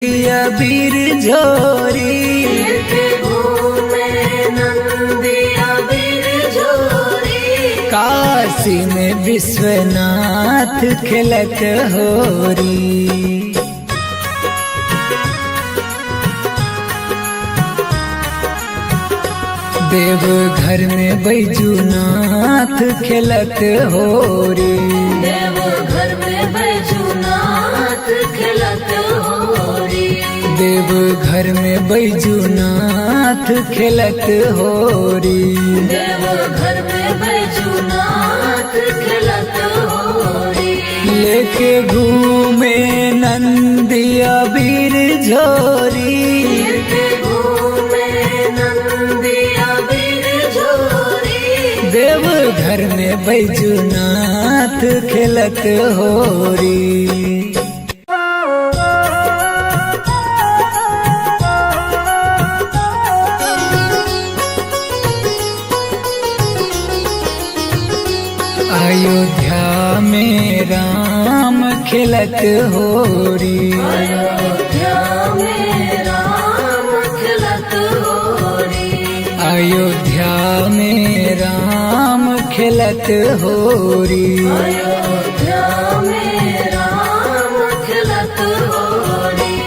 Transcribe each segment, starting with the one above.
अबीर झोरी काशी में विश्वनाथ खेलत होरी। देवघर में बैजूनाथ खेलत होरी। देवघर में बैजूनाथ खेलत होरी। देवघर में बैजूनाथ खेलत होरी। देवघर में बैजूनाथ खेलत होरी। लेके घूमे नंदी अबीर झोरी। लेके घूमे नंदी अबीर झोरी। देवघर में बैजूनाथ खेलत होरी। अयोध्या में राम खेलत होरी। अयोध्या में राम खेलत होरी। अयोध्या में राम खेलत होरी। अयोध्या में राम खेलत होरी।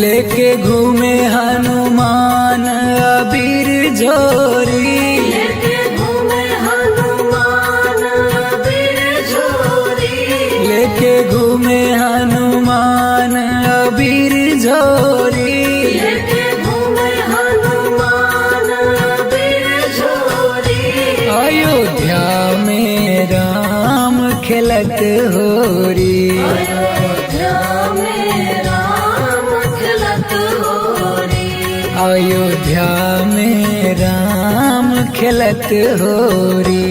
लेके घूमे हनुमान अबीर झोरी। लेके घूमे हनुमान अबीर झोरी। लेके घूमे हनुमान अबीर झोरी। लेके घूमे हनुमान अबीर झोरी। अयोध्या में राम खेलत होरी। अयोध्या में राम खेलत होरी। अयोध्या में राम खेलत होरी।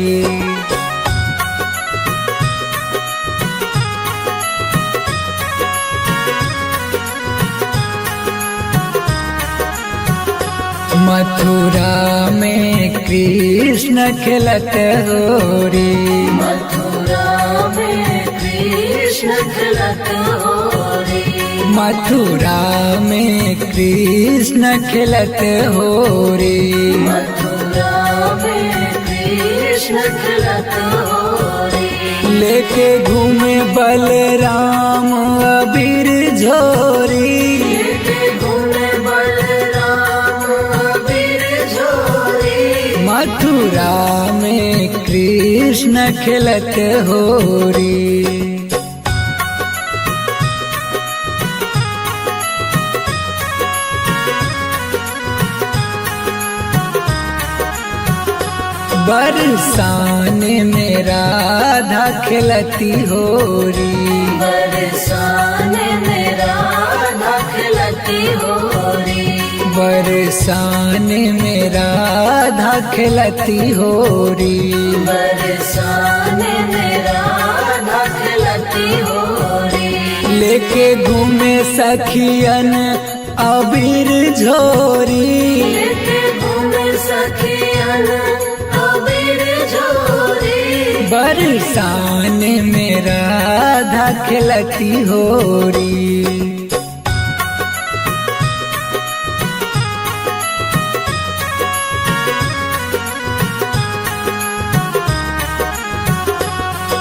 मथुरा में कृष्ण खेलत होरी। मथुरा में कृष्ण खेलत होरी। मथुरा में कृष्ण खेलत होरी। मथुरा में कृष्ण खेलत होरी। लेके घूमे बलराम अबीर झोरी। लेके घूमे बलराम अबीर झोरी। मथुरा में कृष्ण खेलत होरी। बरसाने में राधा खेलती होरी। बरसाने में राधा खेलती होरी। बरसाने में राधा खेलती होरी। बरसाने में राधा खेलती होरी। लेके घूमे सखियन अबीर झोरी। लेके घूमे सखियन अबीर झोरी। बरसाने में राधा खेलती होरी।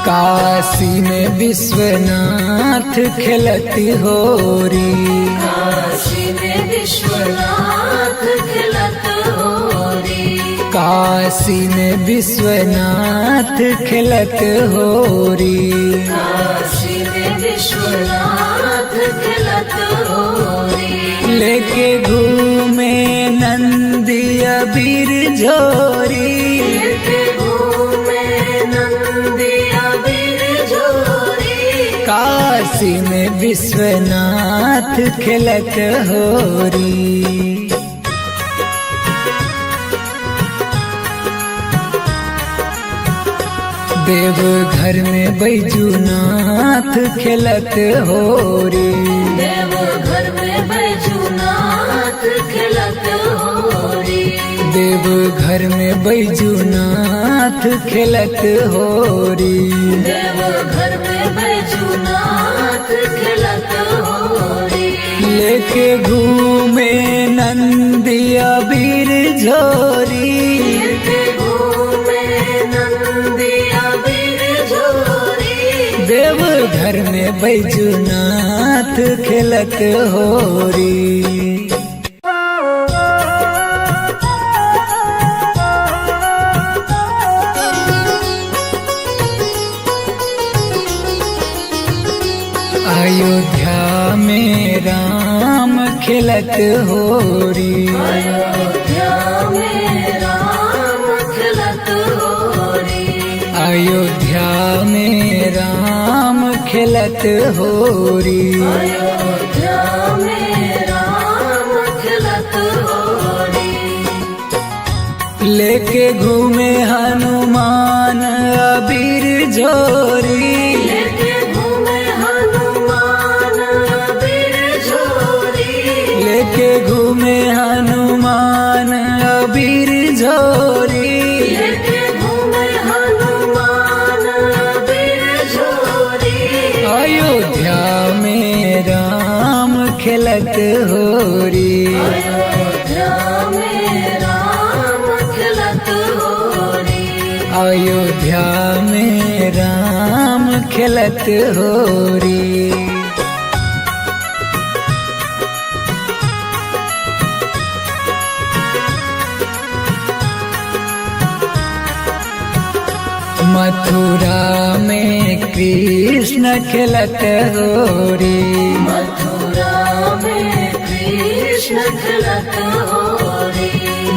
काशी में विश्वनाथ खेलती होरी। काशी में विश्वनाथ खेलत होरी। काशी में विश्वनाथ खेलत होरी। काशी में विश्वनाथ खेलत होरी। लेके घूमे नंदी अबीर झोरी। लेके घूमे नंदी अबीर झोरी। काशी में विश्वनाथ खेलत होरी। देवघर में बैजूनाथ खेलत होरी। देवघर में बैजूनाथ खेलत होरी। देवघर में बैजूनाथ खेलत होरी। देवघर में बैजूनाथ खेलत होरी। लेके घूमे नंदिया बीर झोरी, लेके घूमे नंदिया बीर झोरी। देव घर में बैजूनाथ खेलत होरी। अयोध्या में राम खेलत होरी, अयोध्या में राम खेलत होरी। अयोध्या में राम खेलत होरी। अयोध्या में राम खेलत होरी। लेके घूमे हनुमान अबीर झोरी, लेके घूमे हनुमान अबीर झोरी। लेके घूमे हनुमान अबीर झोरी। लेके घूमे हनुमान अबीर झोरी। अयोध्या में राम खेलत होरी, अयोध्या में राम खेलत होरी। अयोध्या में राम खेलत होरी। मथुरा में कृष्ण खेलत होरी, मथुरा में कृष्ण खेलत होरी।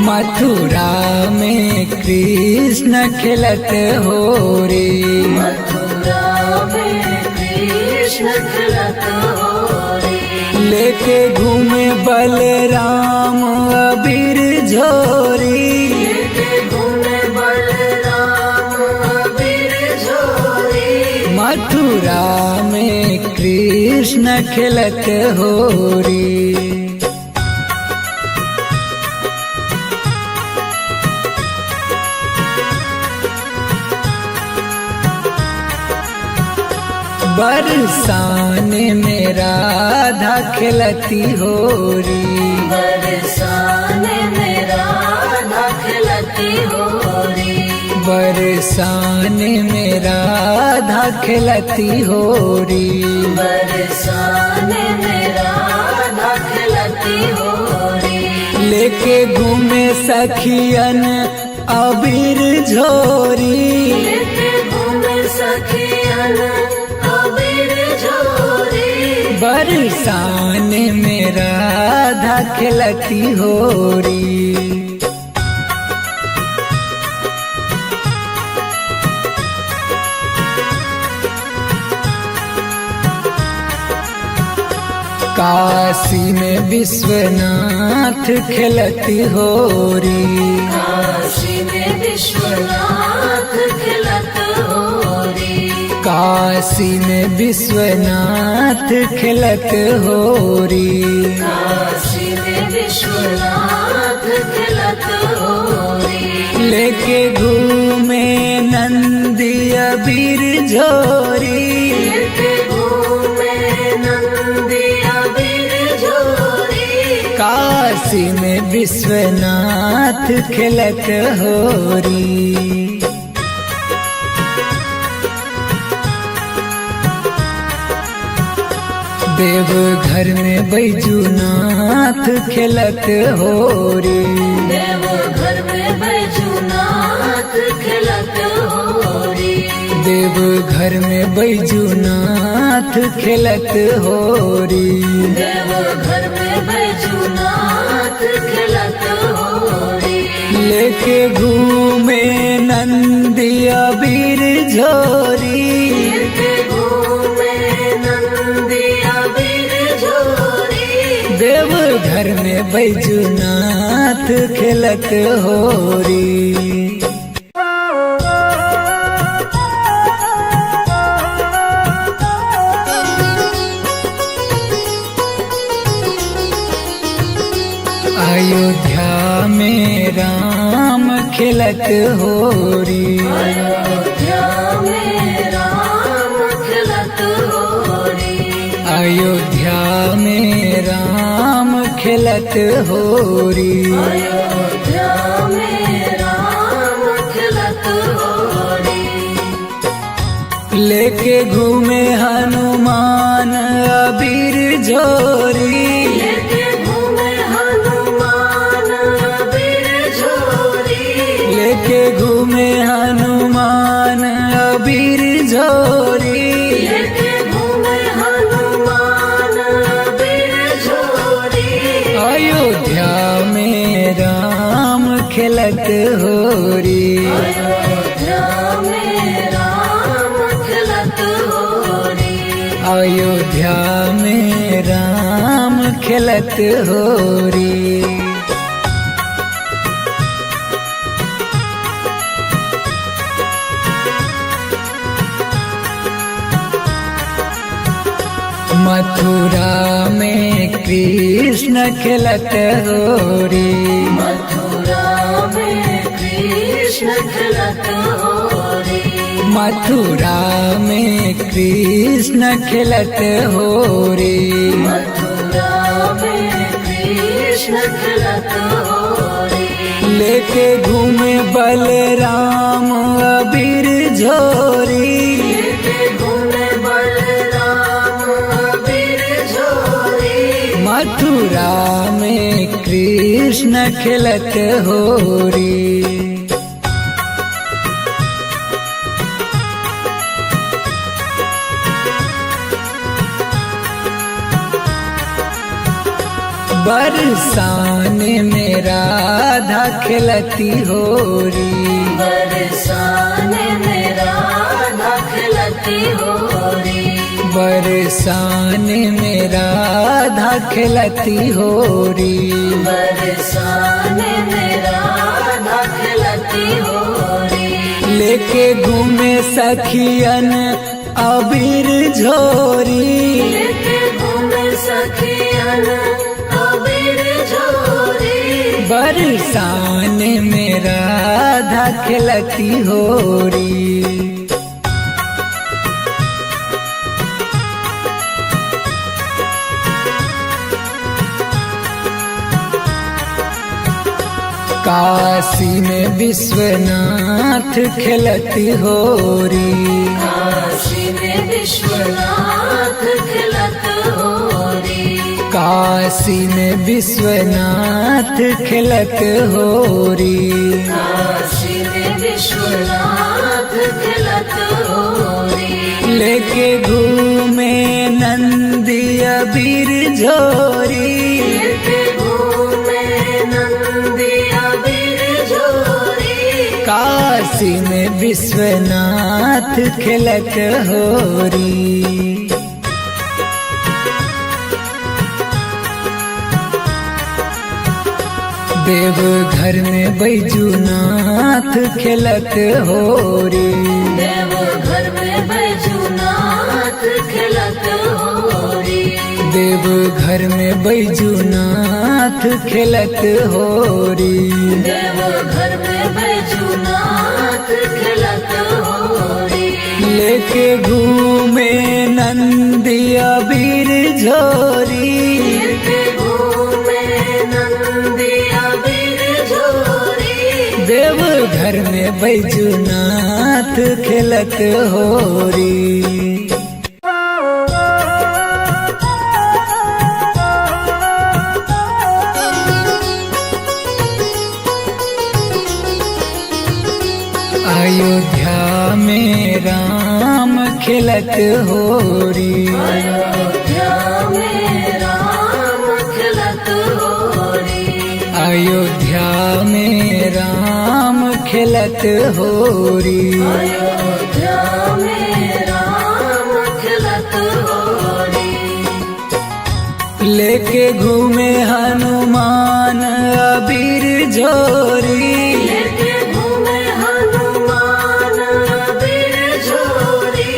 मथुरा में कृष्ण खेलत होरी। मथुरा में कृष्ण खेलत होरी। लेके घूमे बलराम अबीर झोरी, लेके घूमे बलराम अबीर झोरी। मथुरा में कृष्ण खेलत होरी। बरसाने में राधा खेलती होरी, बरसाने में राधा खेलती होरी। बरसाने में राधा खेलती होरी। बरसाने में राधा खेलती होरी। लेके घूमे सखियन अबीर झोरी, लेके घूमे सखियन अबीर झोरी। बरसाने में राधा खेलती होरी। काशी में विश्वनाथ खेलती होरी, काशी में विश्वनाथ खेलत होरी। काशी में विश्वनाथ खेलत होरी। काशी में विश्वनाथ खेलत होरी। लेके घूमे नंदिया बीर झोरी, लेके घूमे नंदिया बीर झोरी। काशी में विश्वनाथ खेलत होरी। देव घर में बैजूनाथ खेलत होरी, देव घर में बैजूनाथ खेलत होरी। देव घर में बैजूनाथ खेलत होरी। देव घर में बैजूनाथ खेलत होरी। लेके घूमे नंदिया बीर झोरी, लेके घूमे नंदिया बीर झोरी। देव घर में बैजूनाथ खेलत होरी। अयोध्या में राम खेलत होरी, अयोध्या में राम खेलत होरी। अयोध्या में राम खिलत होरी। अयोध्या में राम खिलत होरी। लेके घूमे हनुमान अबीर झोरी। लेके घूमे हनुमान अबीर झोरी। लेके घूमे हनुमान अबीर झोरी। लेके घूमे हनुमान अबीर झोरी। अयोध्या में राम खिलत होरी। अयोध्या में राम खिलत होरी। अयोध्या में राम खिलत होरी। मथुरा में कृष्ण खिलत होरी। मथुरा में कृष्ण खिलत होरी। मथुरा में कृष्ण खिलत होरी। मथुरा में कृष्ण खिलत होरी। लेके घूमे बलराम अबीर झोरी। लेके घूमे बलराम अबीर झोरी। मथुरा में कृष्ण खिलत होरी। बरसाने में राधा खिलती होरी। बरसाने में राधा खिलती होरी। बरसाने में राधा खिलती होरी। बरसाने में राधा खिलती होरी। लेके घूमे सखियन अबीर झोरी। लेके घूमे सखियन अबीर झोरी। बरसाने में राधा खिलती होरी। काशी में विश्वनाथ खिलती होरी। काशी में विश्वनाथ खिलत होरी। काशी में विश्वनाथ खिलत होरी। काशी में विश्वनाथ खिलत होरी। लेके घूमे नंदी अबीर झोरी। लेके घूमे नंदी अबीर झोरी। काशी में विश्वनाथ खिलत होरी। देवघर में बैजूनाथ खिलत होरी। देवघर में बैजूनाथ खिलत होरी। देवघर में बैजूनाथ खिलत होरी। देवघर में बैजूनाथ खिलत होरी। लेके घूमे नंदी अबीर झोरी। लेके घूमे नंदी अबीर झोरी। देवघर में बैजूनाथ खिलत होरी। अयोध्या में राम खिलत होरी। अयोध्या में राम खिलत होरी। अयोध्या में राम खिलत होरी। अयोध्या में राम खिलत होरी। लेके घूमे हनुमान अबीर झोरी। लेके घूमे हनुमान अबीर झोरी।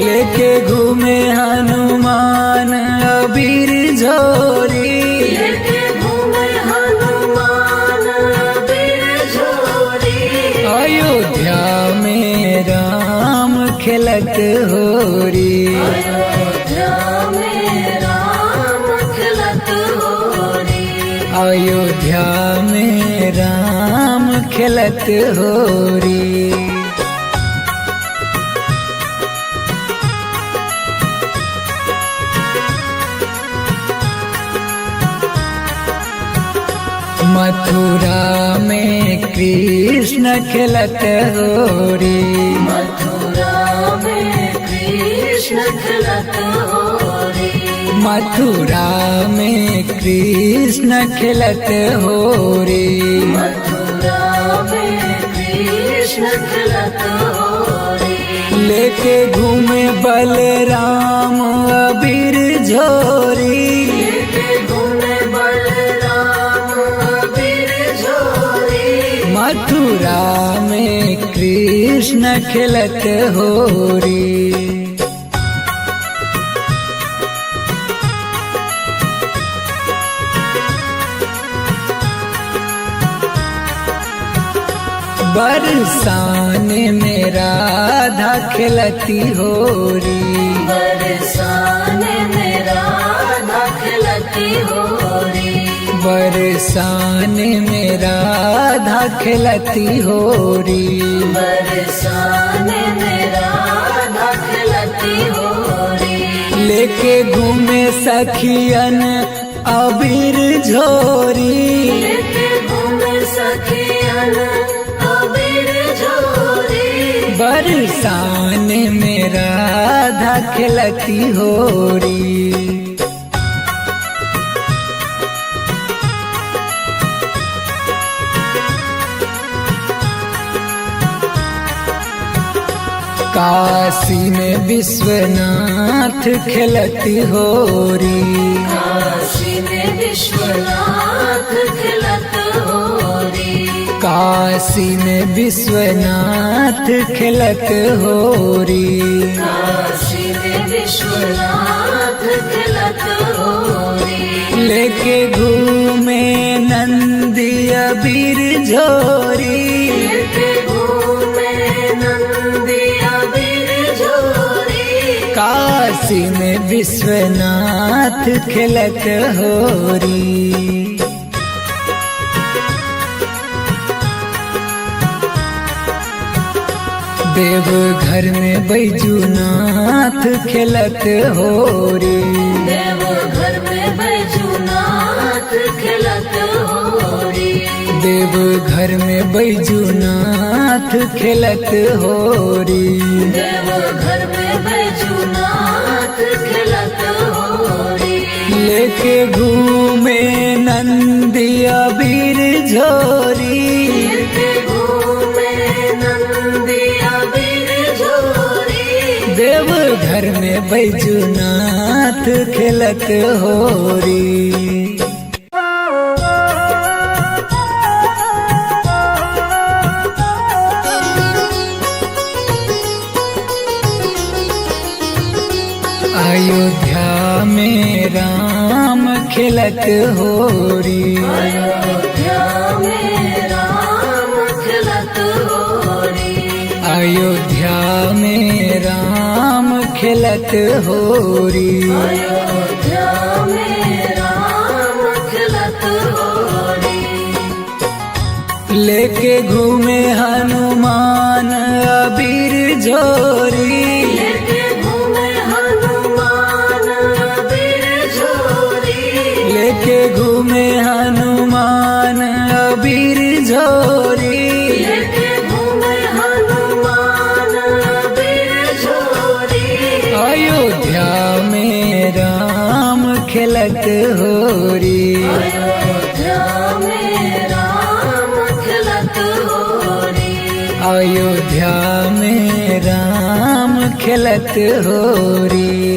लेके घूमे हनुमान अबीर झोरी। लेके घूमे हनुमान अबीर झोरी। अयोध्या में राम खिलत होरी। अयोध्या में राम खिलत अयोध्या में राम खेलत होरी। मथुरा में कृष्ण खेलत होरी। मथुरा में कृष्ण खेलत होरी। मथुरा में कृष्ण खेलत होरी। मथुरा में कृष्ण खेलत होरी। लेके घूमे बलराम अबीर झोरी। लेके घूमे बलराम अबीर झोरी। मथुरा में कृष्ण खेलत होरी। बरसाने में राधा खेलती होरी। बरसाने में राधा खेलती होरी। बरसाने में राधा खेलती होरी। बरसाने में राधा खेलती होरी। लेके घूमे सखियन अबीर झोरी। लेके घूमे सखियन अबीर झोरी। बरसाने में राधा खेलती होरी। काशी में विश्वनाथ खेलती होरी। काशी में विश्वनाथ खेलत होरी। काशी में विश्वनाथ खेलत होरी। काशी में विश्वनाथ खेलत होरी। लेके घूमे नंदी अबीर झोरी। लेके घूमे नंदी अबीर झोरी। काशी में विश्वनाथ खेलत होरी। देवघर में बैजूनाथ खेलत होरी। देवघर में बैजूनाथ खेलत होरी। देवघर में बैजूनाथ खेलत होरी। देवघर में बैजूनाथ खेलत होरी। लेके घूमे नंदी अबीर झोरी। लेके घूमे नंदी अबीर झोरी। देवघर में बैजूनाथ खेलत होरी। अयोध्या में राम खेलत होरी। अयोध्या में राम खेलत होरी। अयोध्या में राम खेलत होरी। अयोध्या में राम खेलत होरी। लेके घूमे हनुमान अबीर झोरी। लेके घूमे हनुमान अबीर झोरी। लेके घूमे हनुमान अबीर झोरी। लेके घूमे हनुमान अबीर झोरी। अयोध्या में राम खेलत होरी। अयोध्या में राम खेलत होरी। अयोध्या में राम खेलत होरी।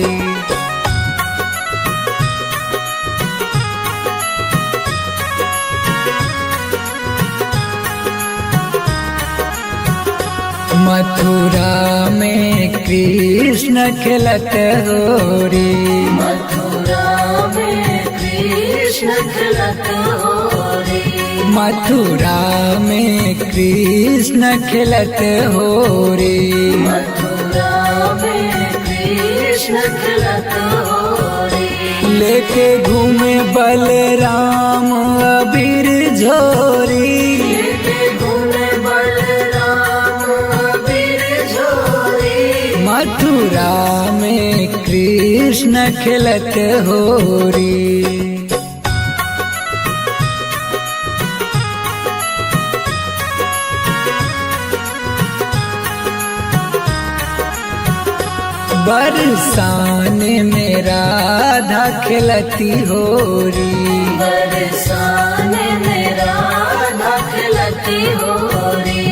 मथुरा में कृष्ण खेलत होरी। मथुरा में कृष्ण खेलत होरी। मथुरा में कृष्ण खेलत होरी। मथुरा में कृष्ण खेलत होरी। लेके घूमे बलराम मथुरा में कृष्ण खेलत होरी। बरसाने में राधा खेलती होरी। बरसाने में राधा खेलती होरी।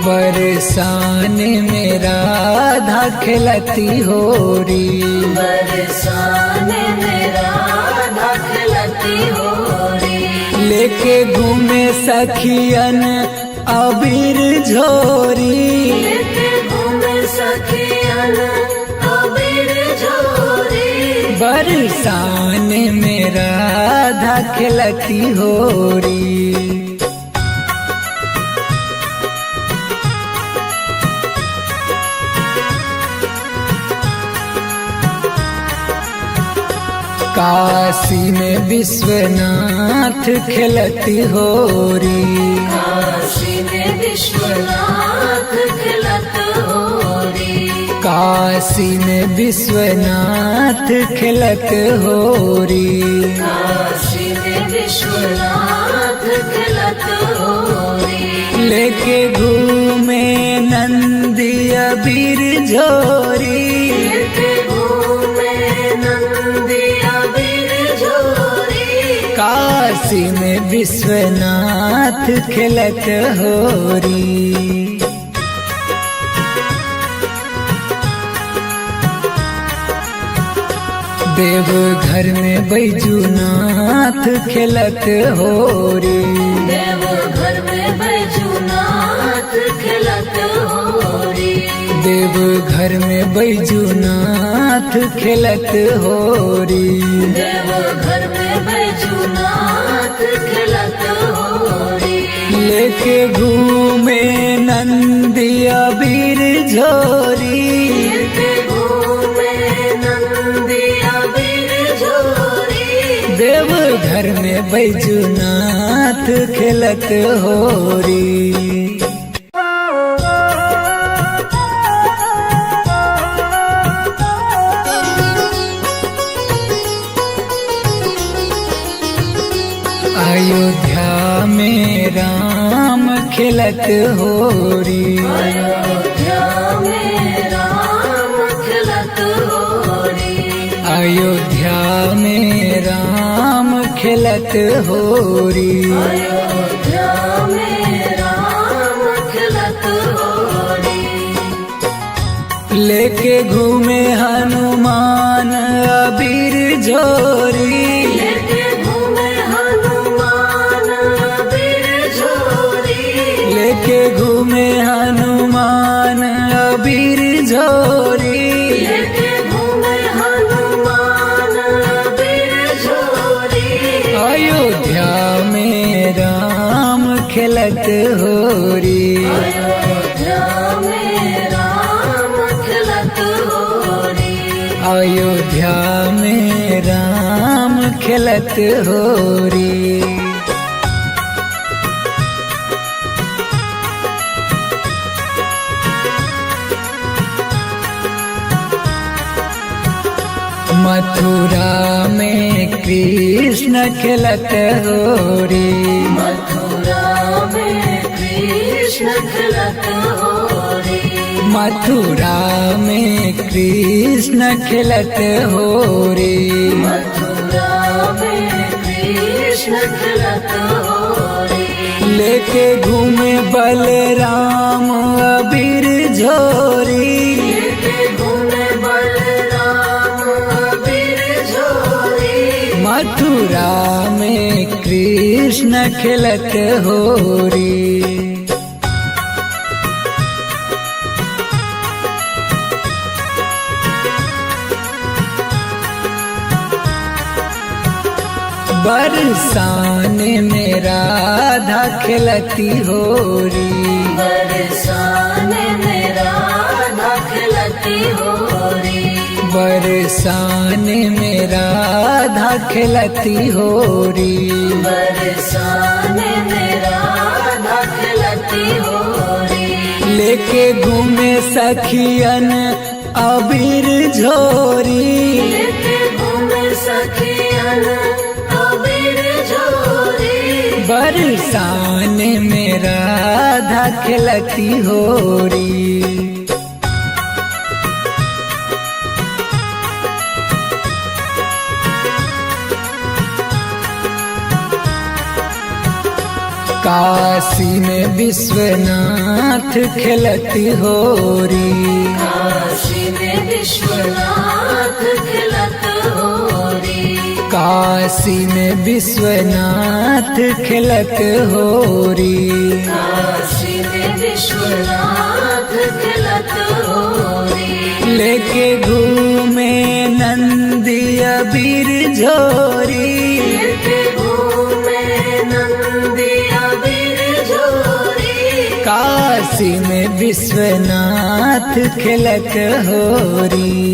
बरसाने में राधा खेलती होरी। बरसाने में राधा खेलती होरी। लेके घूमे सखियन अबीर झोरी। लेके घूमे सखियन अबीर झोरी। बरसाने में राधा खेलती होरी। काशी में विश्वनाथ खेलती होरी। काशी में विश्वनाथ खेलत होरी। काशी में विश्वनाथ खेलत होरी। काशी में विश्वनाथ खेलत होरी। लेके घूमे नंदी अबीर झोरी। लेके घूमे नंदी अबीर झोरी। काशी में विश्वनाथ खेलत होरी। देवघर में बैजूनाथ खेलत होरी। देवघर में बैजूनाथ खेलत होरी। देवघर में बैजूनाथ खेलत होरी। देवघर में बैजूनाथ खेलत होरी। लेके घूमे नंदी अबीर झोरी। लेके घूमे नंदी अबीर झोरी। देवघर में बैजूनाथ खेलत होरी। अयोध्या में राम खेलत होरी। अयोध्या में राम खेलत होरी। अयोध्या में राम खेलत होरी। अयोध्या में राम खेलत होरी। लेके घूमे हनुमान अबीर झोरी। लेके घूमे हनुमान अबीर झोरी। लेके घूमे हनुमान अबीर झोरी। लेके घूमे हनुमान अबीर झोरी। अयोध्या में राम खेलत होरी। अयोध्या में राम खेलत होरी। अयोध्या में राम खेलत होरी। मथुरा में कृष्ण खेलत होरी। मथुरा में कृष्ण खेलत होरी। मथुरा में कृष्ण खेलत होरी। मथुरा में कृष्ण खेलत होरी। लेके घूमे बलराम अबीर झोरी। लेके घूमे बलराम अबीर झोरी। मथुरा में कृष्ण खेलत होरी। बरसाने में राधा खेलती होरी। बरसाने में राधा खेलती होरी। बरसाने में राधा खेलती होरी। बरसाने में राधा खेलती होरी। लेके घूमे सखियन अबीर झोरी। लेके घूमे सखियन अबीर झोरी। बरसान में राधा खेलती होरी। काशी में विश्वनाथ खेलती होरी। काशी में विश्वनाथ खेलत होरी। काशी में विश्वनाथ खेलत होरी। काशी में विश्वनाथ खेलत होरी। लेके घूमे नंदी अबीर झोरी। लेके घूमे नंदी अबीर झोरी। काशी में विश्वनाथ खेलत होरी।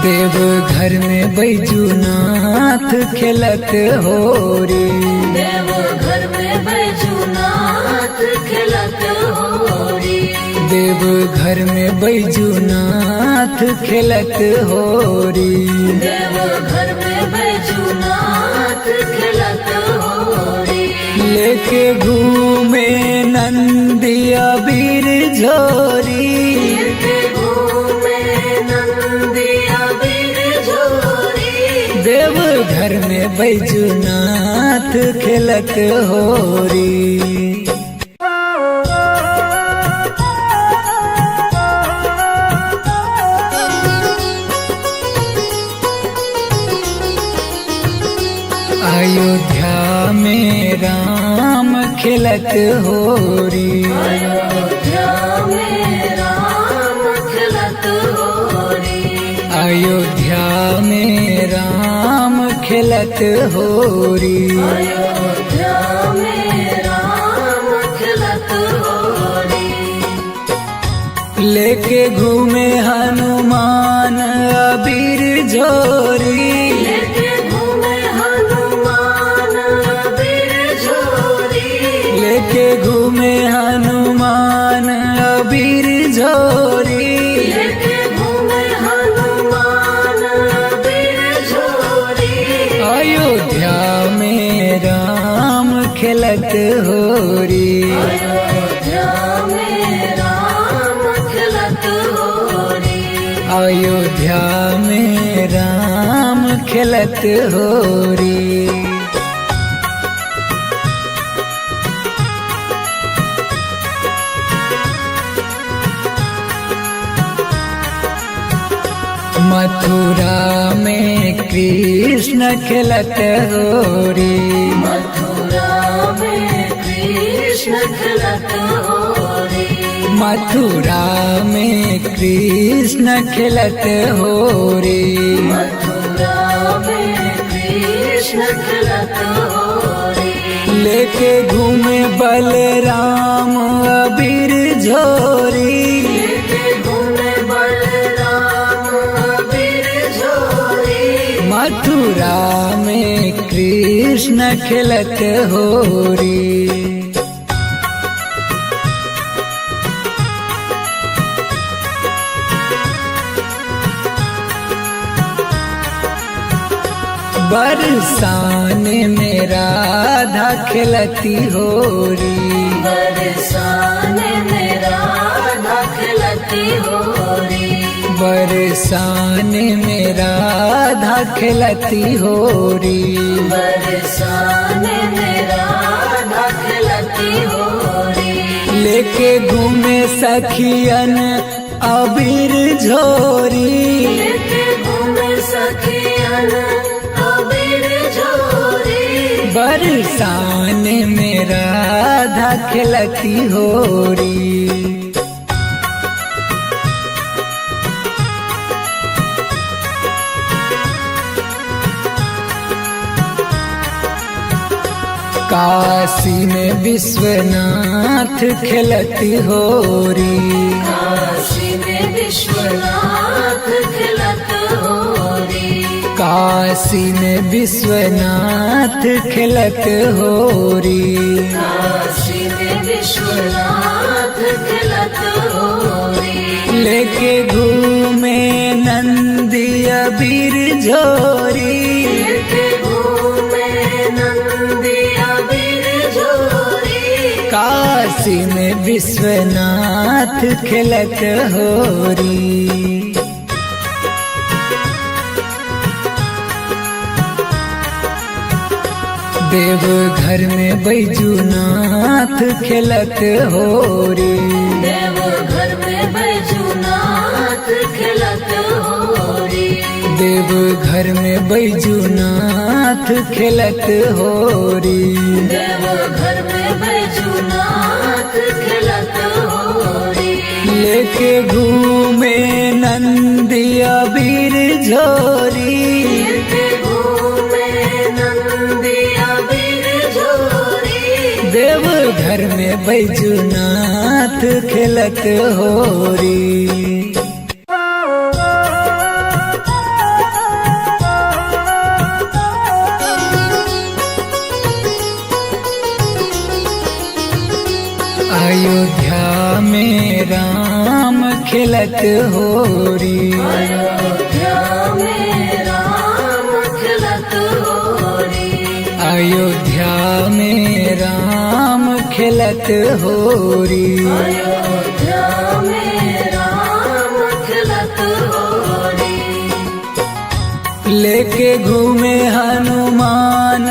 देवघर में बैजूनाथ खेलत होरी। देवघर में बैजूनाथ खेलत होरी। देवघर में बैजूनाथ खेलत होरी। देवघर में बैजूनाथ खेलत होरी। लेके घूमे नंदी अबीर झोरी। लेके घूमे नंदी अबीर झोरी। देवघर में बैजूनाथ खेलत होरी। अयोध्या में राम खेलत होरी। अयोध्या में राम खेलत होरी। अयोध्या में राम खेलत होरी। अयोध्या में राम खेलत होरी। लेके घूमे हनुमान अबीर झोरी। लेके घूमे हनुमान अबीर झोरी। लेके घूमे हनुमान अबीर झोरी। लेके घूमे हनुमान अबीर झोरी। अयोध्या में राम खेलत होरी। अयोध्या में राम खेलत होरी। अयोध्या में राम खेलत होरी। मथुरा में कृष्ण खेलत होरी। मथुरा में कृष्ण खेलत होरी। मथुरा में कृष्ण खेलत होरी। मथुरा में कृष्ण खेलत होरी। लेके घूमे बलराम अबीर झोरी। लेके घूमे बलराम अबीर झोरी। मथुरा में कृष्ण खेलत होरी। बरसान में राधा खेलती होरी। बरसान में राधा खेलती होरी। बरसान में राधा खेलती होरी। बरसान में राधा खेलती होरी। लेके घूमे सखियन अबीर झोरी। लेके घूमे सखियन अबीर झोरी। बरसान में राधा खेलती होरी। काशी में विश्वनाथ खेलती होरी। काशी में विश्वनाथ खेलत होरी। काशी काशी में विश्वनाथ खेलत होरी। काशी में विश्वनाथ खेलत होरी। लेके घूमे नंदी अबीर झोरी। लेके घूमे नंदी अबीर झोरी। काशी में विश्वनाथ खेलत होरी। देवघर में बैजूनाथ खेलत होरी। देवघर में बैजूनाथ खेलत होरी। देवघर में बैजूनाथ खेलत होरी। देवघर में बैजूनाथ खेलत होरी। लेके घूमे नंदी अबीर झोरी। लेके घूमे नंदी अबीर झोरी। देवघर में बैजूनाथ खेलत होरी। अयोध्या में राम खेलत होरी। अयोध्या में राम खेलत होरी। अयोध्या में राम खेलत होरी। अयोध्या में राम खेलत होरी। लेके घूमे हनुमान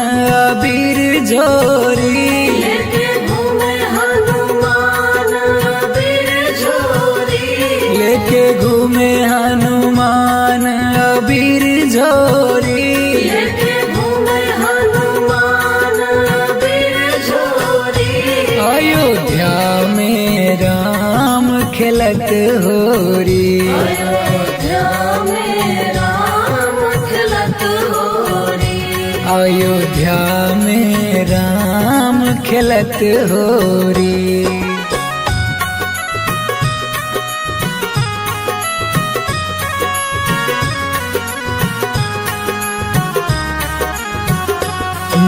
अबीर झोरी। लेके घूमे हनुमान अबीर झोरी। लेके घूमे हनुमान अबीर झोरी। लेके घूमे हनुमान अबीर झोरी। अयोध्या में राम खेलत होरी। अयोध्या में राम खेलत होरी। अयोध्या में राम खेलत होरी।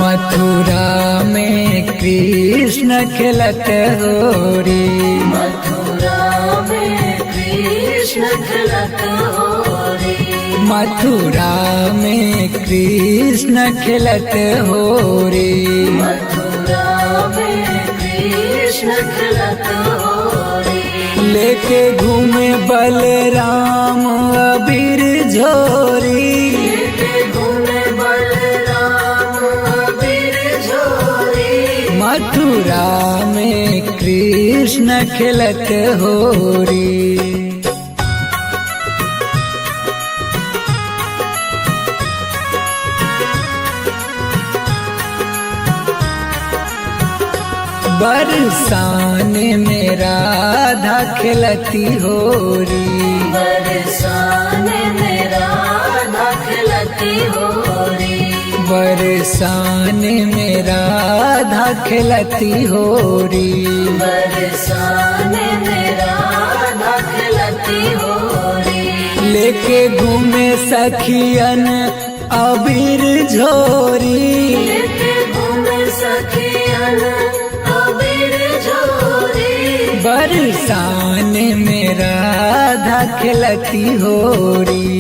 मथुरा में कृष्ण खेलत होरी। मथुरा में कृष्ण खेलत होरी। मथुरा में कृष्ण खेलत होरी। मथुरा में कृष्ण खेलत होरी। लेके घूमे बलराम अबीर झोरी। लेके घूमे बलराम अबीर झोरी। मथुरा में कृष्ण खेलत होरी। बरसाने में राधा खेलती होरी। बरसाने में राधा खेलती होरी। बरसाने में राधा खेलती होरी। बरसाने में राधा खेलती होरी। लेके घूमे सखियन अबीर झोरी। लेके घूमे सखियन अबीर झोरी। बरसाने में राधा खेलती होरी।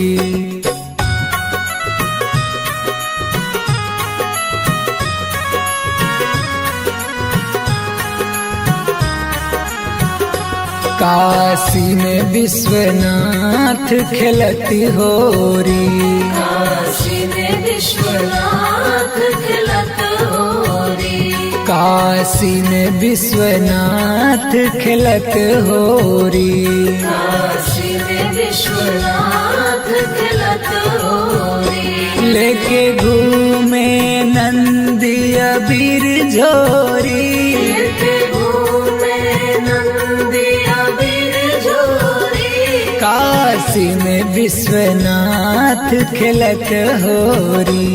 काशी में विश्वनाथ खेलती होरी। काशी में विश्वनाथ खेलत होरी। काशी में विश्वनाथ खेलत होरी। काशी में विश्वनाथ खेलत होरी। लेके घूमे नंदी अबीर झोरी। लेके घूमे नंदी अबीर झोरी। काशी में विश्वनाथ खेलत होरी।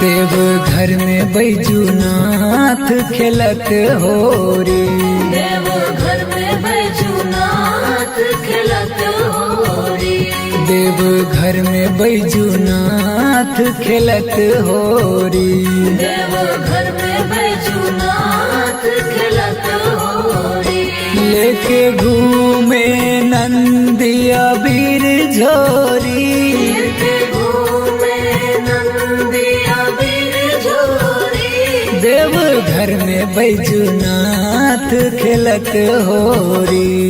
देवघर में बैजूनाथ खेलत होरी। देवघर में बैजूनाथ देव घर में बैजूनाथ खेलत होरी। देव घर में बैजूनाथ खेलत होरी। लेके घूमे नंदिया बीर झोरी। लेके घूमे नंदिया बीर झोरी। देव घर में बैजूनाथ खेलत होरी।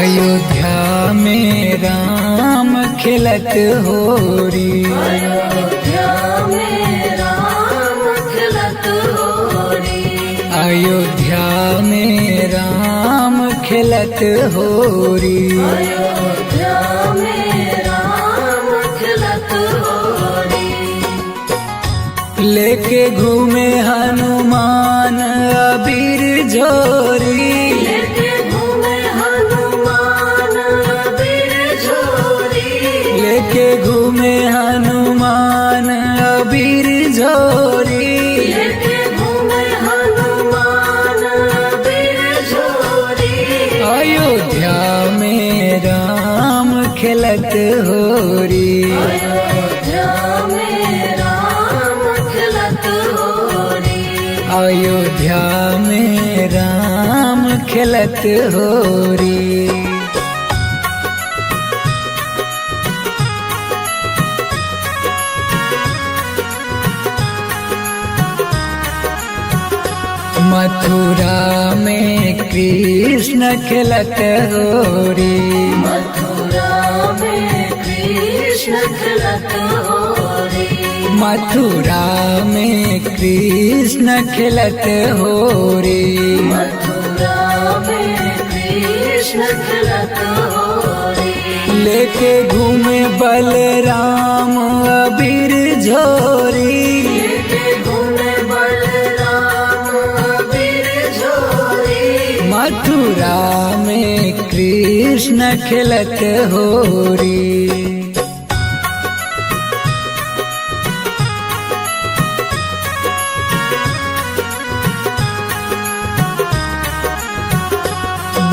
अयोध्या में राम खेलत होरी। अयोध्या में राम खेलत होरी। अयोध्या में राम खेलत होरी। अयोध्या में राम खेलत होरी। लेके घूमे हनुमान अबीर झोरी। लेके घूमे हनुमान अबीर झोरी। लेके घूमे हनुमान अबीर झोरी। लेके घूमे हनुमान अबीर झोरी। अयोध्या में राम खेलत होरी। अयोध्या में राम खेलत होरी। अयोध्या में राम खेलत होरी। मथुरा में कृष्ण खेलत होरी। मथुरा में कृष्ण खेलत होरी। मथुरा में कृष्ण खेलत होरी। मथुरा में कृष्ण खेलत होरी। लेके घूमे बलराम अबीर झोरी। लेके घूमे बलराम अबीर झोरी। मथुरा में कृष्ण खेलत होरी।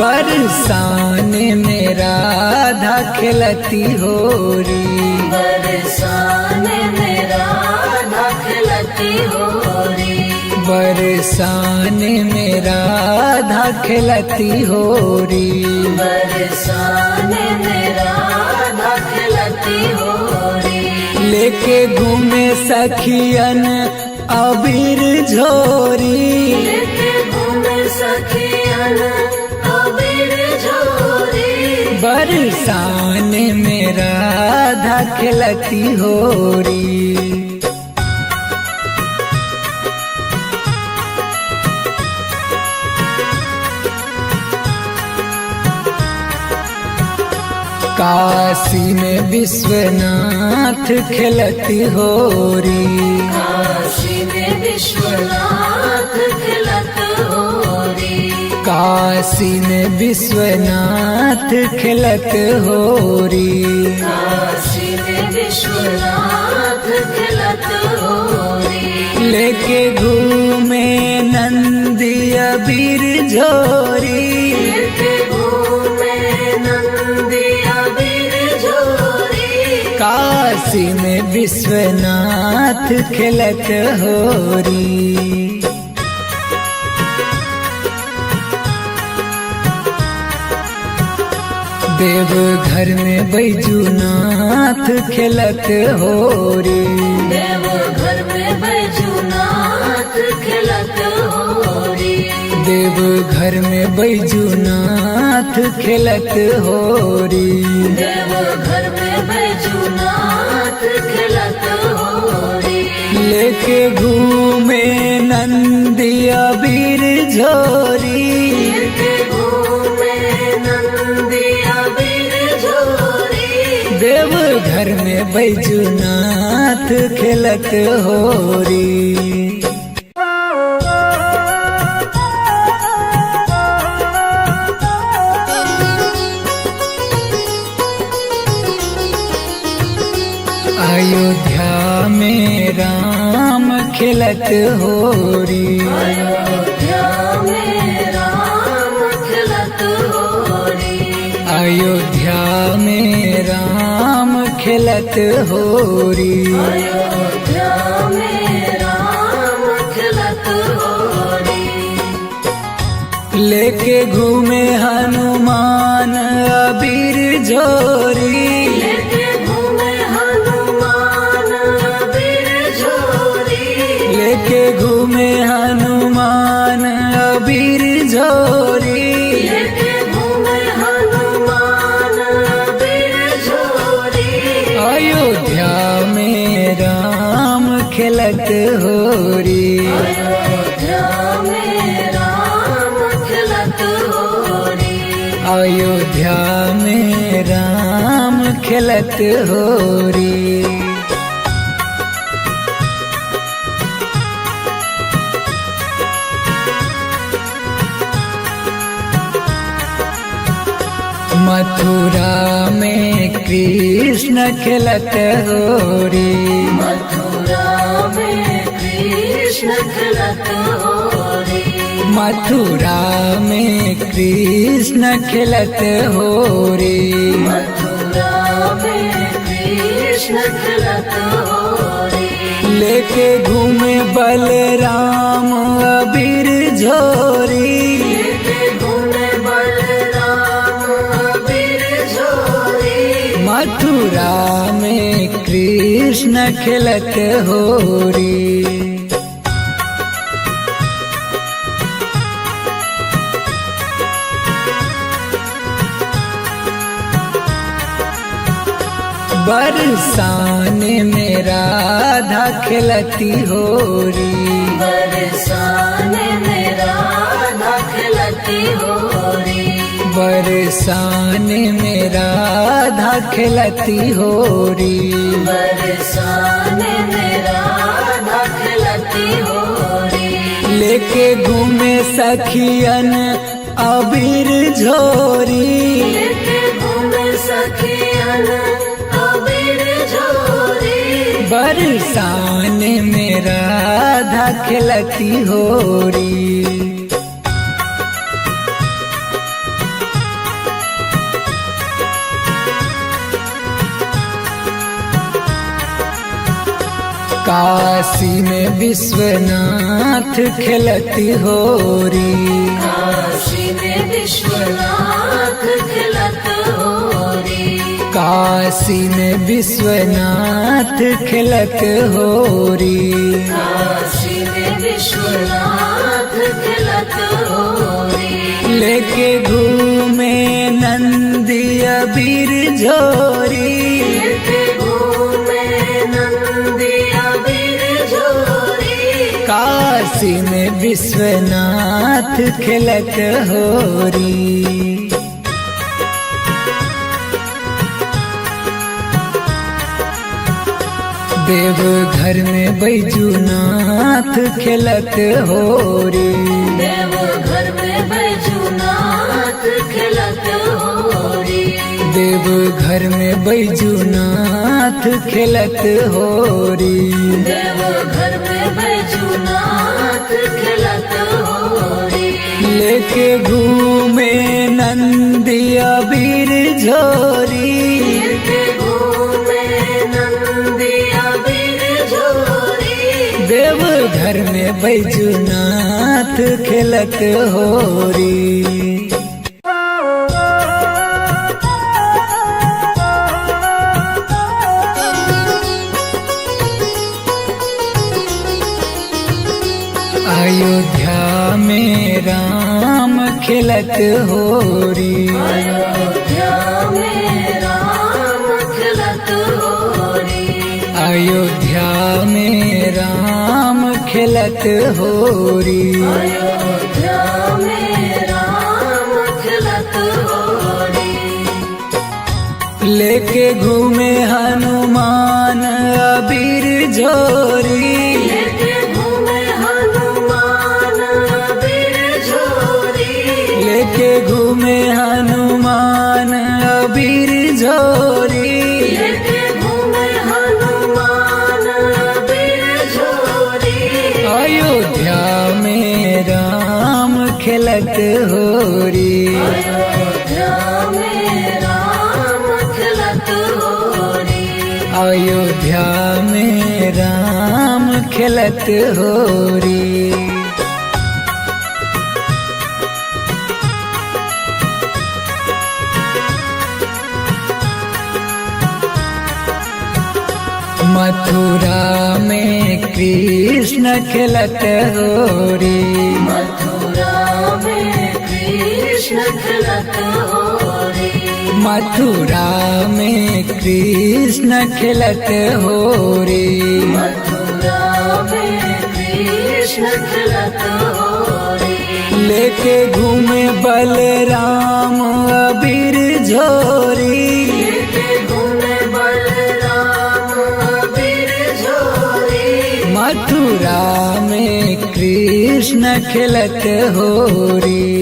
बरसाने में राधा खेलती होरी। बरसाने में राधा खेलती होरी। बरसाने में राधा खेलती होरी। बरसाने में राधा खेलती होरी। लेके घूमे सखियन अबीर झोरी। लेके घूमे सखियन अबीर झोरी। बरसाने में राधा खेलती होरी। काशी में विश्वनाथ खेलती होरी। काशी में विश्वनाथ खेलत होरी। काशी में विश्वनाथ खेलत होरी। काशी में विश्वनाथ खेलत होरी। लेके घूमे नंदिया बीर झोरी। लेके घूमे नंदिया बीर झोरी। काशी में विश्वनाथ खेलत होरी। देव घर में बैजूनाथ खेलत होरी। देव घर में बैजूनाथ खेलत होरी। देव घर में बैजूनाथ खेलत होरी। देव घर में बैजूनाथ खेलत होरी। लेके घूमे नंदिया बीर झोरी। लेके घूमे नंदिया बीर झोरी। देव घर में बैजूनाथ खेलत होरी। अयोध्या में राम खिलत होरी। अयोध्या में राम खिलत होरी। अयोध्या में राम खिलत होरी। अयोध्या में राम खिलत होरी। लेके घूमे हनुमान अबीर झोरी। लेके घूमे हनुमान अबीर झोरी। लेके घूमे हनुमान अबीर झोरी। लेके घूमे हनुमान अबीर झोरी। अयोध्या में राम खिलत होरी। अयोध्या में राम खिलत होरी। अयोध्या में राम खिलत होरी। मथुरा में कृष्ण खिलत होरी। मथुरा में कृष्ण खिलत होरी। मथुरा में कृष्ण खिलत होरी। मथुरा में कृष्ण खिलत होरी। लेके घूमे बलराम अबीर झोरी। लेके घूमे बलराम अबीर झोरी। मथुरा में कृष्ण खिलत होरी। बरसाने में राधा खिलती होरी। बरसाने में राधा खिलती होरी। बरसाने में राधा खिलती होरी। बरसाने में राधा खिलती होरी। लेके घूमे सखियन अबीर झोरी। लेके घूमे सखियन अबीर झोरी। बरसाने में राधा खिलती होरी। काशी में विश्वनाथ खिलती होरी। काशी में विश्वनाथ खिलत होरी। काशी में विश्वनाथ खिलत होरी। काशी में विश्वनाथ खिलत होरी। लेके घूमे नंदी अबीर झोरी। लेके घूमे नंदी अबीर झोरी। काशी में विश्वनाथ खिलत होरी। देवघर में बैजूनाथ खिलत होरी। देवघर में बैजूनाथ खिलत होरी। देवघर में बैजूनाथ खिलत होरी। देवघर में बैजूनाथ खिलत होरी। लेके घूमे नंदी अबीर झोरी। लेके घूमे नंदी अबीर झोरी। देवघर में बैजूनाथ खिलत होरी। अयोध्या में राम खिलत होरी। अयोध्या में राम खिलत होरी। अयोध्या में राम खिलत होरी। अयोध्या में राम खिलत होरी। लेके घूमे हनुमान अबीर झोरी। लेके घूमे हनुमान अबीर झोरी। लेके घूमे हनुमान अबीर झोरी। लेके घूमे हनुमान अबीर खिलत होरी। अयोध्या में राम खिलत होरी। अयोध्या में राम खिलत होरी। मथुरा में कृष्ण खिलत होरी। मथुरा में कृष्ण खिलत होरी। मथुरा में कृष्ण खिलत होरी। मथुरा में कृष्ण खिलत होरी। लेके घूमे बलराम अबीर झोरी। लेके घूमे बलराम अबीर झोरी। मथुरा में कृष्ण खिलत होरी।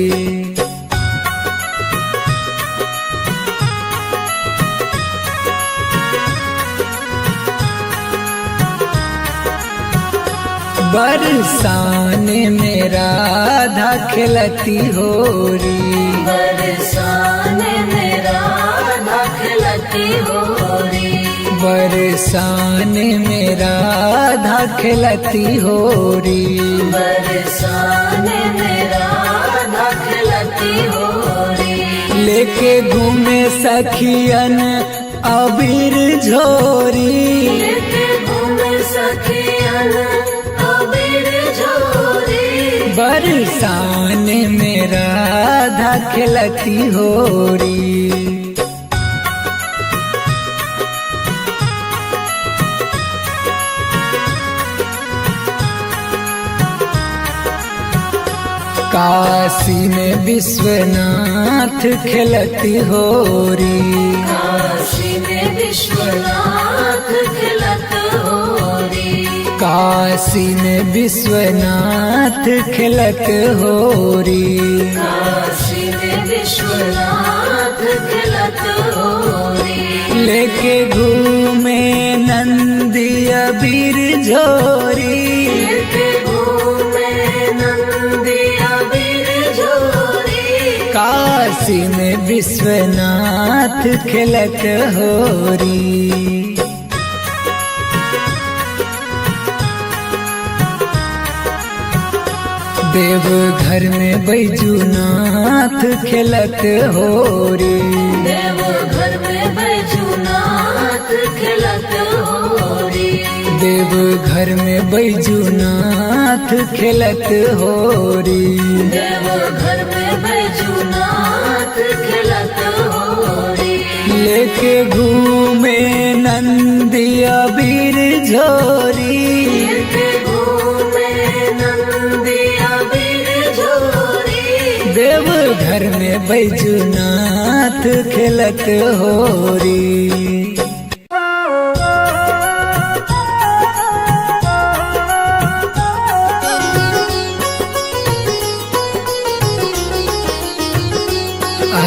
बरसाने में राधा खिलती होरी। बरसाने में राधा खिलती होरी। बरसाने में राधा खिलती होरी। बरसाने में राधा खिलती होरी। लेके घूमे सखियन अबीर झोरी। लेके घूमे सखियन अबीर झोरी। बरसाने में राधा खिलती होरी। काशी में विश्वनाथ खिलती होरी। काशी में विश्वनाथ खिलत होरी। काशी में विश्वनाथ खिलत होरी। काशी में विश्वनाथ खिलत होरी। लेके घूमे नंदी अबीर झोरी। लेके घूमे नंदी अबीर झोरी। काशी में विश्वनाथ खिलत होरी। देवघर में बैजूनाथ खिलत होरी। देवघर में बैजूनाथ खिलत होरी। देवघर में बैजूनाथ खिलत होरी। देवघर में बैजूनाथ खिलत होरी। लेके घूमे नंदी अबीर झोरी। लेके घूमे नंदी अबीर झोरी। देवघर में बैजूनाथ खिलत होरी।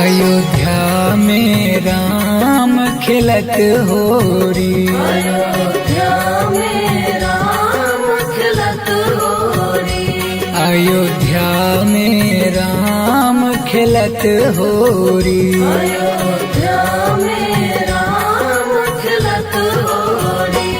अयोध्या में राम खिलत होरी। अयोध्या में राम खिलत होरी। अयोध्या में राम खिलत होरी। अयोध्या में राम खिलत होरी।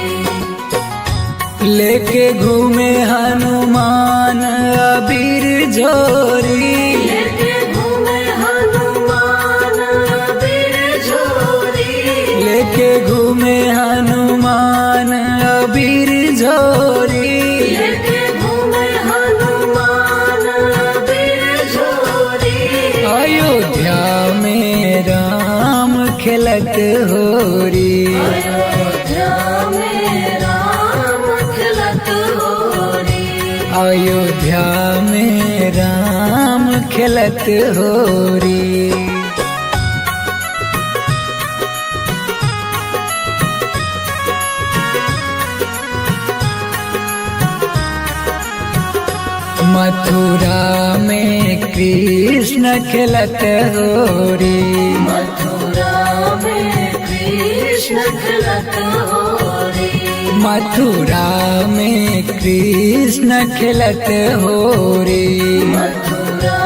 लेके घूमे हनुमान अबीर झोरी। लेके घूमे हनुमान अबीर झोरी। लेके घूमे हनुमान अबीर झोरी। लेके घूमे हनुमान अबीर झोरी। अयोध्या में राम खिलत होरी। अयोध्या में राम खिलत होरी। अयोध्या में राम खिलत होरी। मथुरा में कृष्ण खिलत होरी। मथुरा में कृष्ण खिलत होरी। मथुरा में कृष्ण खिलत होरी। मथुरा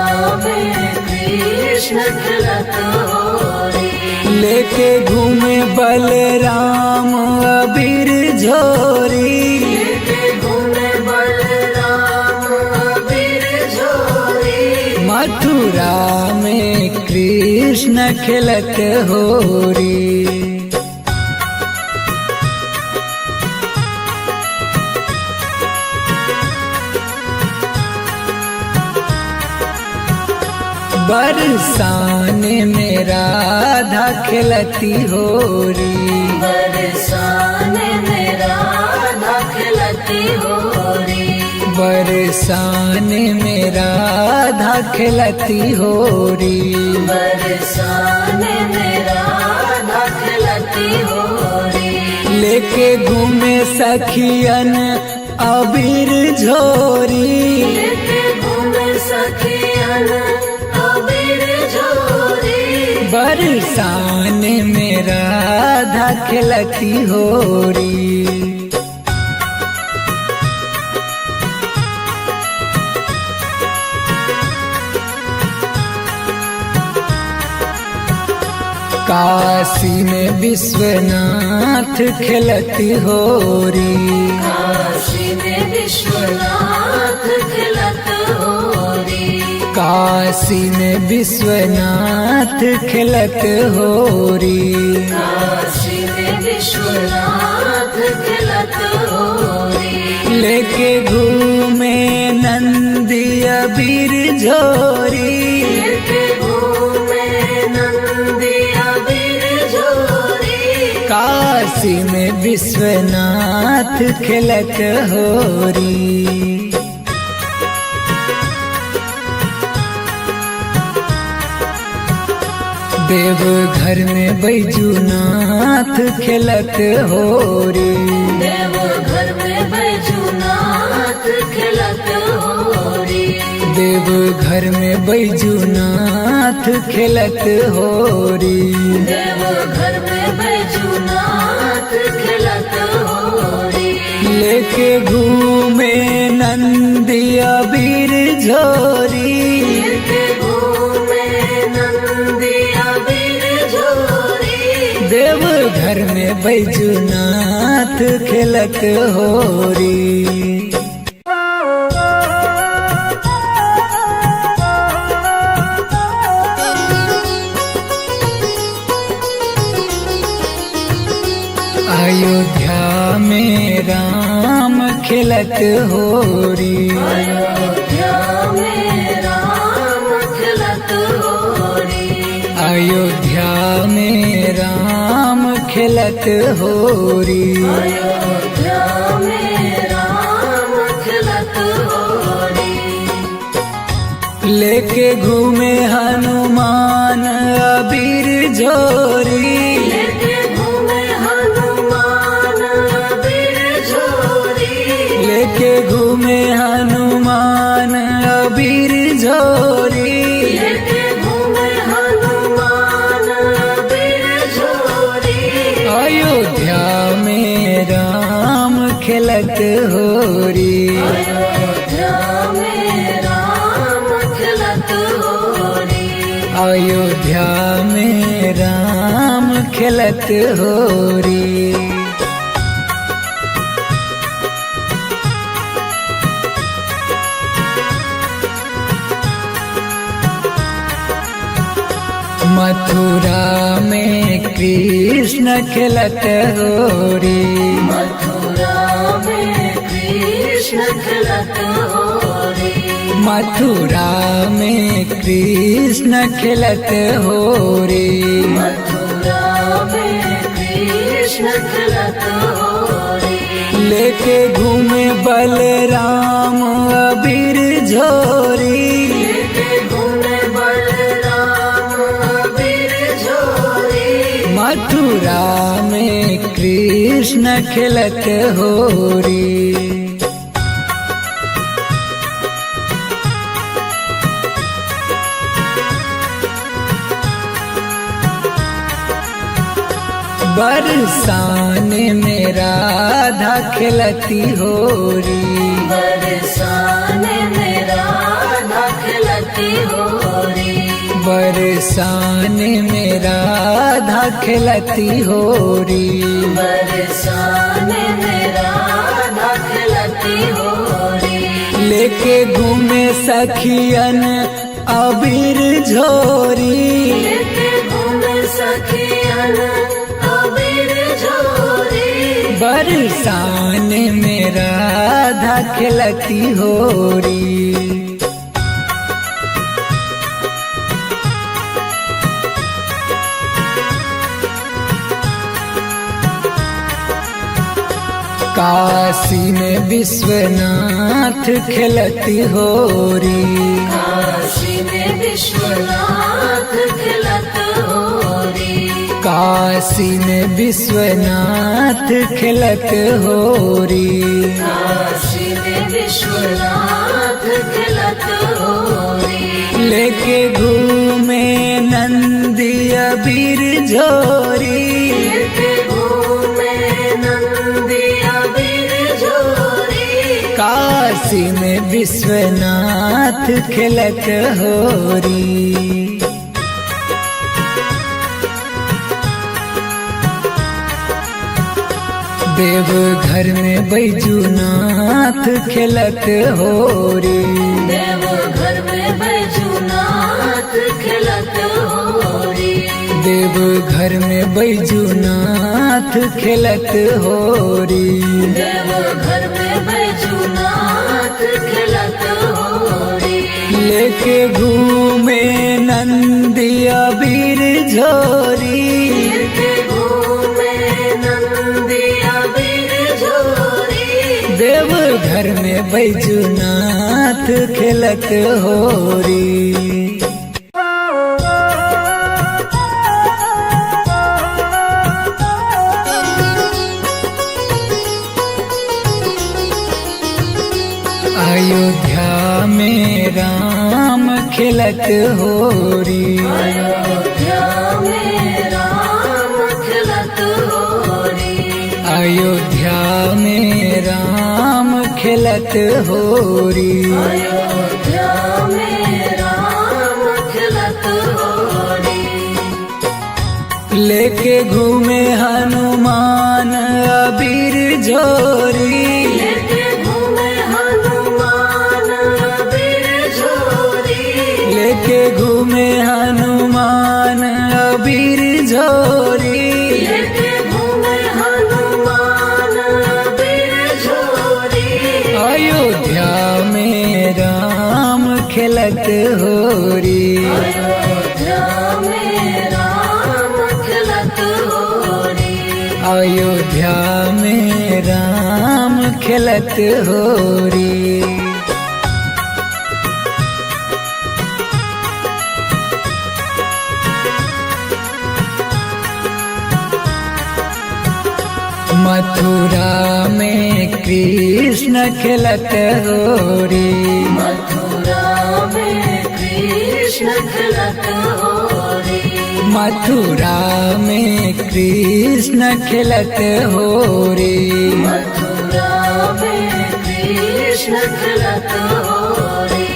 कृष्ण खिलत होरी। लेके घूमे बलराम अबीर झोरी। लेके घूमे बलराम अबीर झोरी। मथुरा में कृष्ण खेलत होरी। बरसाने में राधा खिलती होरी। बरसाने में राधा खिलती होरी। बरसाने में राधा खिलती होरी। बरसाने में राधा खिलती होरी। लेके घूमे सखियन अबीर झोरी। लेके घूमे सखियन अबीर झोरी। बरसाने में राधा खिलती होरी। काशी में विश्वनाथ खिलती होरी। काशी में विश्वनाथ खिलत होरी। काशी में विश्वनाथ खिलत होरी। काशी में विश्वनाथ खिलत होरी। लेके घूमे नंदी अबीर झोरी। लेके घूमे नंदी अबीर झोरी। काशी में विश्वनाथ खिलत होरी। देवघर में बैजूनाथ खिलत होरी। देवघर में बैजूनाथ खिलत होरी। देवघर में बैजूनाथ खिलत होरी। देवघर में बैजूनाथ खिलत होरी। लेके घूमे नंदी अबीर झोरी। लेके घूमे नंदी अबीर झोरी। देवघर में बैजूनाथ खिलत होरी। अयोध्या में राम खिलत होरी। अयोध्या में राम खिलत होरी। अयोध्या में राम खिलत होरी। अयोध्या में राम खिलत होरी। लेके घूमे हनुमान अबीर झोरी। लेके घूमे हनुमान अबीर झोरी। लेके घूमे हनुमान अबीर झोरी। लेके घूमे हनुमान अबीर झोरी। अयोध्या में राम खिलत होरी। अयोध्या में राम खिलत होरी। अयोध्या में राम खिलत होरी। मथुरा में कृष्ण खिलत होरी। मथुरा में कृष्ण खिलत होरी। मथुरा में कृष्ण खिलत होरी। मथुरा में कृष्ण खिलत होरी। लेके घूमे बलराम अबीर झोरी। लेके घूमे बलराम अबीर झोरी। मथुरा में कृष्ण खिलत होरी। बरसाने में राधा खिलती होरी। बरसाने में राधा खिलती होरी। बरसाने में राधा खिलती होरी, बरसाने में राधा खिलती होरी। लेके घूमे सखियन अबीर झोरी, लेके घूमे सखियन अबीर झोरी। बरसाने में राधा खिलती होरी। काशी में विश्वनाथ खिलती होरी, काशी में विश्वनाथ खिलत होरी। काशी में विश्वनाथ खिलत होरी। काशी में विश्वनाथ खिलत होरी। लेके घूमे नंदी अबीर झोरी, लेके घूमे नंदी अबीर झोरी। काशी में विश्वनाथ खिलत होरी। देवघर में बैजूनाथ खिलत होरी, देवघर में बैजूनाथ खिलत होरी। देवघर में बैजूनाथ खिलत होरी। देवघर में बैजूनाथ खिलत होरी। लेके घूमे नंदी अबीर झोरी, लेके घूमे नंदी अबीर झोरी। देवघर में बैजूनाथ खिलत होरी। अयोध्या में राम खिलत होरी, अयोध्या में राम खिलत होरी। अयोध्या में राम खिलत होरी। अयोध्या में राम खिलत होरी। लेके घूमे हनुमान अबीर झोरी, लेके घूमे हनुमान अबीर झोरी। लेके घूमे हनुमान अबीर झोरी। लेके घूमे हनुमान अबीर झोरी। अयोध्या में राम खिलत होरी, अयोध्या में राम खिलत होरी। अयोध्या में राम खिलत होरी। मथुरा में कृष्ण खिलत होरी, मथुरा में कृष्ण खिलत होरी। मथुरा में कृष्ण खिलत होरी। मथुरा में कृष्ण खिलत होरी।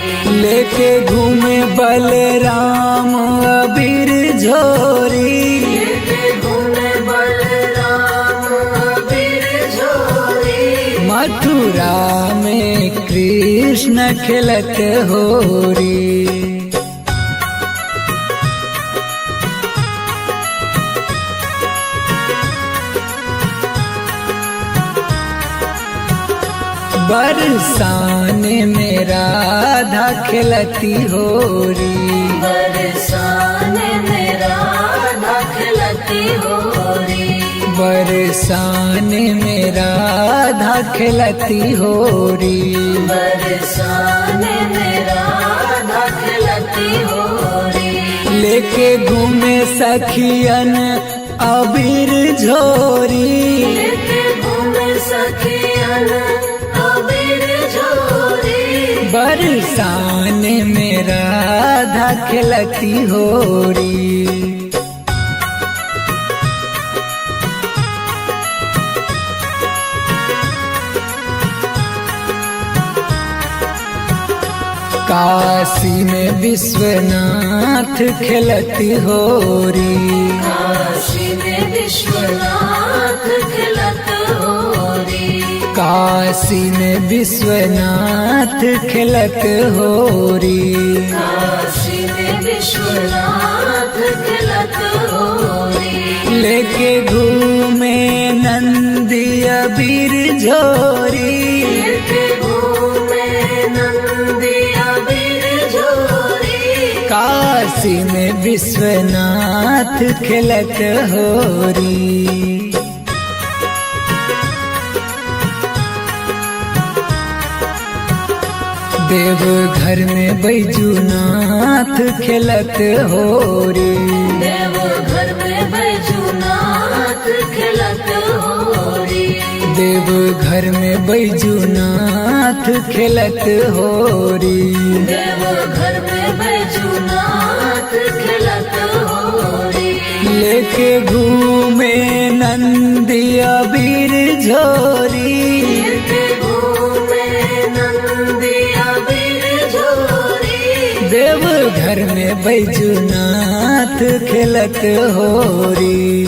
लेके घूमे बलराम अबीर झोरी, लेके घूमे बलराम अबीर झोरी। मथुरा में कृष्ण खिलत होरी। बरसाने में राधा खिलती होरी, बरसाने में राधा खिलती होरी। बरसाने में राधा खिलती होरी। बरसाने में राधा खिलती होरी। लेके घूमे सखियन अबीर झोरी, लेके घूमे सखियन अबीर झोरी। बरसाने में राधा खिलती होरी। काशी में विश्वनाथ खेलती होरी। काशी में विश्वनाथ खिलत होरी। काशी में विश्वनाथ खेलत होरी। काशी में विश्वनाथ खिलत होरी। लेके घूमे नंदी अबीर झोरी। लेके घूमे नंदी अबीर झोरी। काशी में विश्वनाथ खेलत होरी। देवघर में बैजूनाथ खेलत होरी। देवघर में बैजूनाथ खिलत होरी। देवघर में बैजूनाथ खेलत होरी। देवघर में बैजूनाथ खिलत होरी। लेके घूमे नंदी अबीर झोरी। लेके घूमे नंदी अबीर झोरी। देवघर में बैजूनाथ खेलत होरी।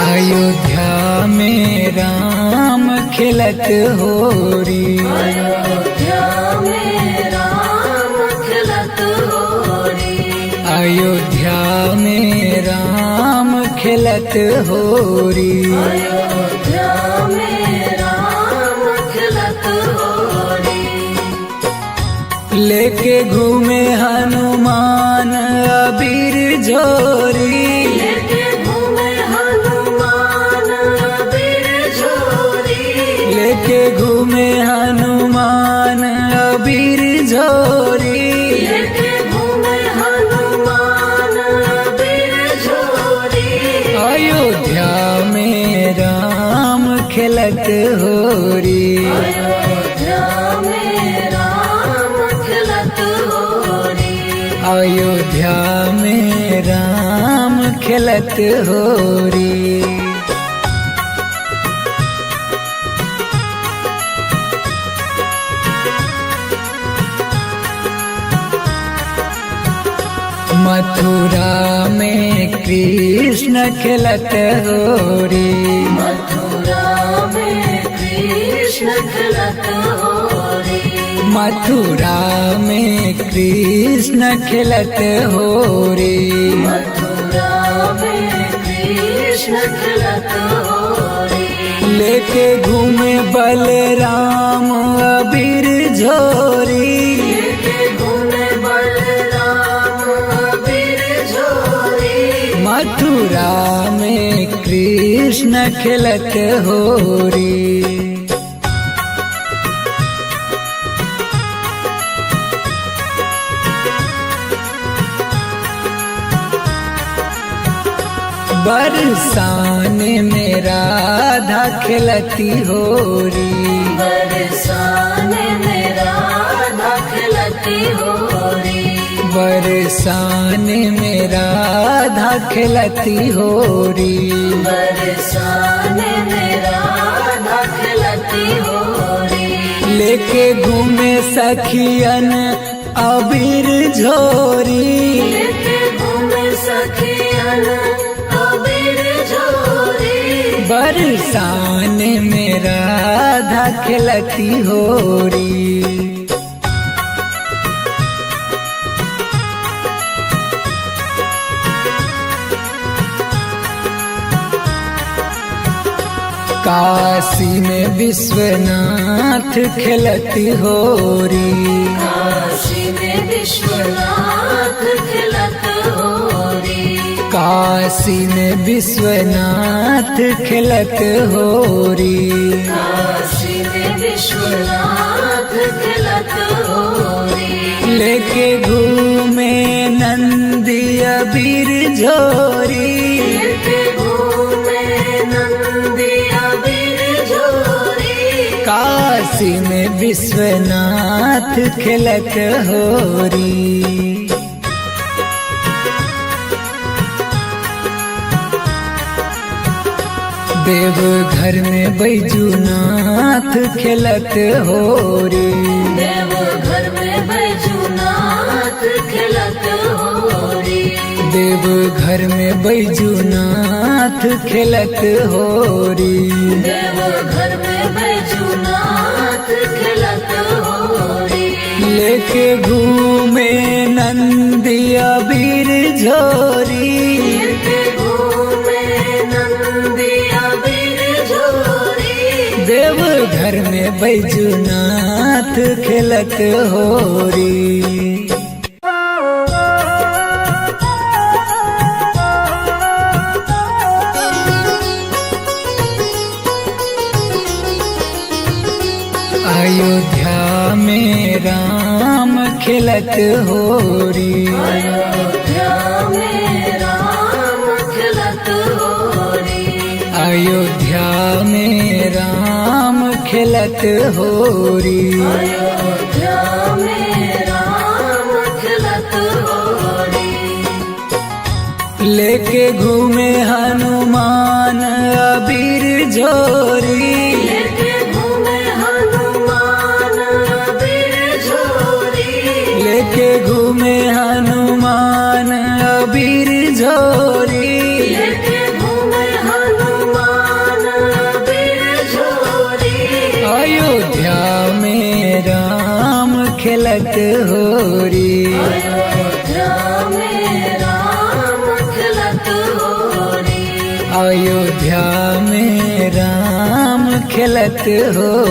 अयोध्या में राम खेलत होरी। अयोध्या में राम खिलत होरी। अयोध्या में राम खेलत होरी। अयोध्या में राम खिलत होरी। लेके घूमे हनुमान अबीर झोरी। लेके घूमे हनुमान अबीर झोरी। लेके घूमे हनुमान अबीर झोरी। लेके घूमे हनुमान अबीर झोरी। अयोध्या में राम खेलत होरी। अयोध्या में राम खिलत होरी। अयोध्या में राम खेलत होरी। मथुरा में कृष्ण खेलत होरी। मथुरा में कृष्ण खिलत होरी। मथुरा में कृष्ण खेलत होरी। मथुरा में कृष्ण खिलत होरी। लेके घूमे बलराम अबीर झोरी। लेके घूमे बलराम अबीर झोरी। मथुरा में कृष्ण खेलत होरी। बरसाने में राधा खेलती होरी। बरसाने में राधा खिलती होरी। बरसाने में राधा खेलती होरी। बरसाने में राधा खिलती होरी। लेके घूमे सखियन अबीर झोरी। लेके घूमे सखियन अबीर झोरी। बरसाने में राधा खेलती होरी। काशी में विश्वनाथ खेलती होरी। काशी में विश्वनाथ खिलत होरी। काशी में विश्वनाथ खेलत होरी। काशी में विश्वनाथ खिलत होरी। लेके घूमे नंदी अबीर झोरी। लेके घूमे नंदी अबीर झोरी। काशी में विश्वनाथ खेलत होरी। देव घर में बैजूनाथ खेलत होरी। देव घर में बैजूनाथ खेलत होरी। देव घर में बैजूनाथ खेलत होरी। देव घर में बैजूनाथ खेलत होरी। लेके घूमे नंदिया बीर झोरी। लेके घूमे नंदिया बीर झोरी। देव घर में बैजूनाथ खेलत होरी। अयोध्या में राम खेलत होरी। अयोध्या में राम खेलत होरी। अयोध्या में राम खेलत होरी। अयोध्या में राम खेलत होरी। लेके घूमे हनुमान अबीर झोरी। लेके घूमे हनुमान अबीर झोरी। लेके घूमे हनुमान अबीर झोरी। लेके घूमे हनुमान अबीर झोरी। अयोध्या में राम खेलत होरी। अयोध्या में राम खेलत होरी। अयोध्या में राम खेलत हो।